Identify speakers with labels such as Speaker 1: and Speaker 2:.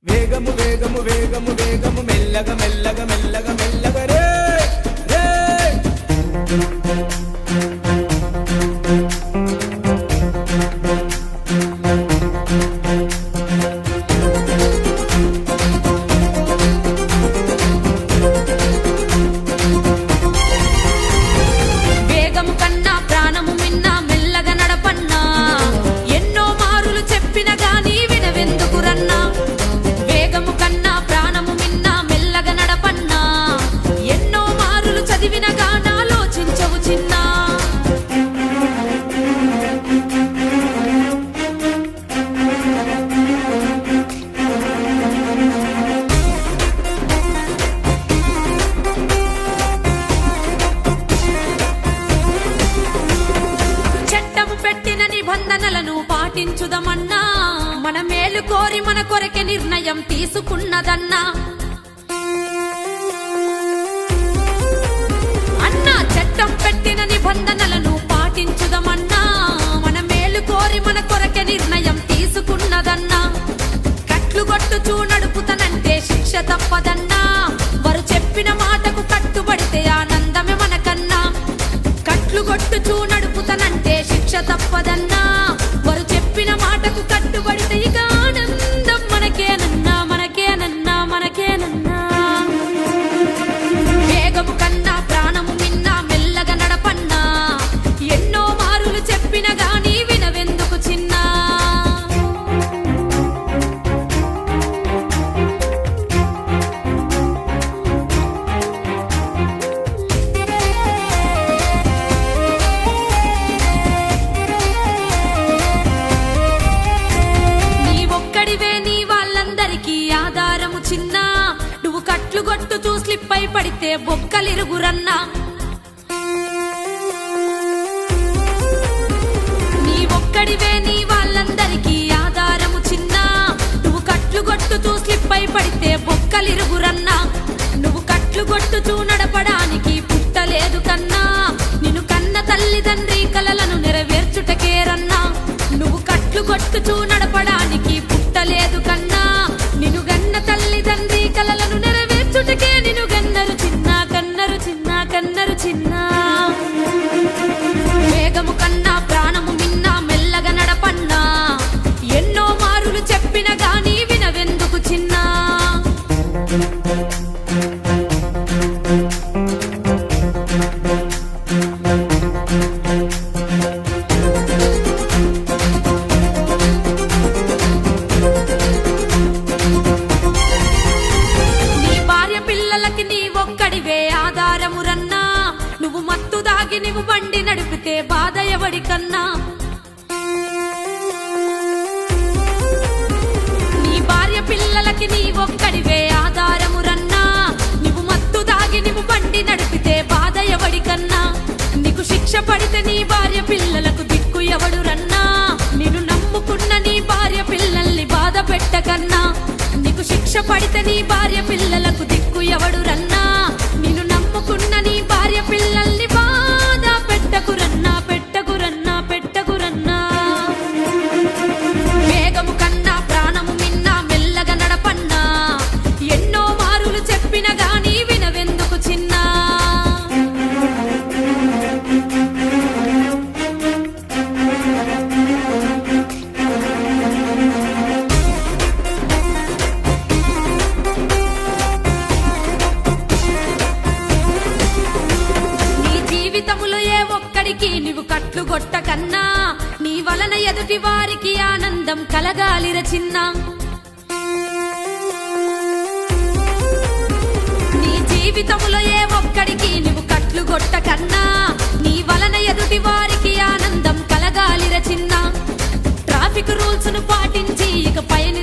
Speaker 1: వేగము వేగము వేగము వేగము మెల్లగా మెల్లగా మెల్లగా మెల్లగా రే రే
Speaker 2: వేగము కన్నా ప్రాణము మిన్నా మెల్లగా నడపన్నా ఎన్నో మారులు చెప్పిన గాని వినవెందుకు రన్నా వేగము కన్నా ప్రాణము మిన్నా మెల్లగా నడపన్నా ఎన్నో మారులు చదివిన గాని ఆలోచించవు చిన్నా చట్టము పెట్టిన నిబంధనలను పాటించుదమన్నా మన మేలు కోరి మన కొరకే నిర్ణయం తీసుకున్నదన్నా అన్నా చట్టం పెట్టిన నిబంధనలను పాటించుదమన్నా మన మేలు కోరి మన కొరకే నిర్ణయం తీసుకున్నదన్నా కట్లు కొట్టుచూ నడుపుతానంటే శిక్ష తప్పదన్నా వారు చెప్పిన మాటకు కట్టుబడితే ఆనందమే మనకన్నా కట్లు కొట్టుచూ నడుపుతానంటే శిక్ష తప్పదన్నా వారు చెప్పిన మాటకు కట్టుబడితే ఇక ఆనందం మనకేనన్నా మనకేనన్నా మనకేనన్నా వేగము కన్నా ప్రాణము మిన్నా మెల్లగా నడపన్నా ఎన్నో మారులు చెప్పిన గాని వినవెందుకు చిన్నా నీ ఒక్కడివే నీ వాళ్ళందరికీ ఆధారము చిన్నా నువ్వు కట్లు కొట్టుచూ స్లిప్ అయి పడితే బొక్కలిరుగురన్నా నీ ఒక్కడివే నీ వాళ్ళందరికీ ఆధారము చిన్నా నువ్వు కట్లు కొట్టుచూ స్లిప్ అయి పడితే బొక్కలిరుగురన్నా నువ్వు కట్లు కొట్టుచూ నడపడానికి పుట్టలేదు కన్నా నిన్ను కన్న తల్లిదండ్రి కలలను నెరవేర్చుటకేరన్నా నువ్వు కట్లు కొట్టుచూ నడపడానికి పుట్టలేదు కన్నా నిన్ను గన్న తల్లిదండ్రి కలలను నెరవేర్చుటకే నిన్ను గన్నరు చిన్న కన్నరు చిన్న కన్నరు చిన్న వేగము కన్నా ప్రాణము మిన్నా మెల్లగా నడపన్నా ఎన్నో మారులు చెప్పిన గాని వినవెందుకు చిన్నా నీ భార్య పిల్లలకి నీ ఒక్కడివే ఆధారమురన్నా నువ్వు మత్తు దాగి నువ్వు బండి నడిపితే బాధ ఎవడికన్నా నీ భార్య పిల్లలకి నీ ఒక్కడివే ఆధారమురన్నా నువ్వు మత్తు దాగి నువ్వు బండి నడిపితే బాధ ఎవడికన్నా నీకు శిక్ష పడితే నీ భార్య పిల్లలకు దిక్కు ఎవడు రన్నా నిన్ను నమ్ముకున్న నీ భార్య పిల్లల్ని బాధ పెట్టకన్నా నీకు శిక్ష పడితే నీ భార్య పిల్లలకు దిక్కు ఎవడు రన్నా నిన్ను నమ్ముకున్న నీ భార్య పిల్లల్ని బాధ పెట్టకురన్నా పెట్టకురన్నా పెట్టకురన్నా వేగము కన్నా ప్రాణము మిన్నా మెల్లగా నడపన్నా ఎన్నో మారులు చెప్పిన గాని వినవెందుకు చిన్నా నీ జీవితములో ఏ ఒక్కడికి నువ్వు కట్లు కొట్టకన్నా నీ వలన ఎదుటి వారికి ఆనందం కలగాలిర చిన్న నీ జీవితములో ఏ ఒక్కడికి నువ్వు కట్లు కొట్టకన్నా నీ వలన ఎదుటి వారికి ఆనందం కలగాలిర చిన్న ట్రాఫిక్ రూల్స్ ను పాటించి ఇక పయని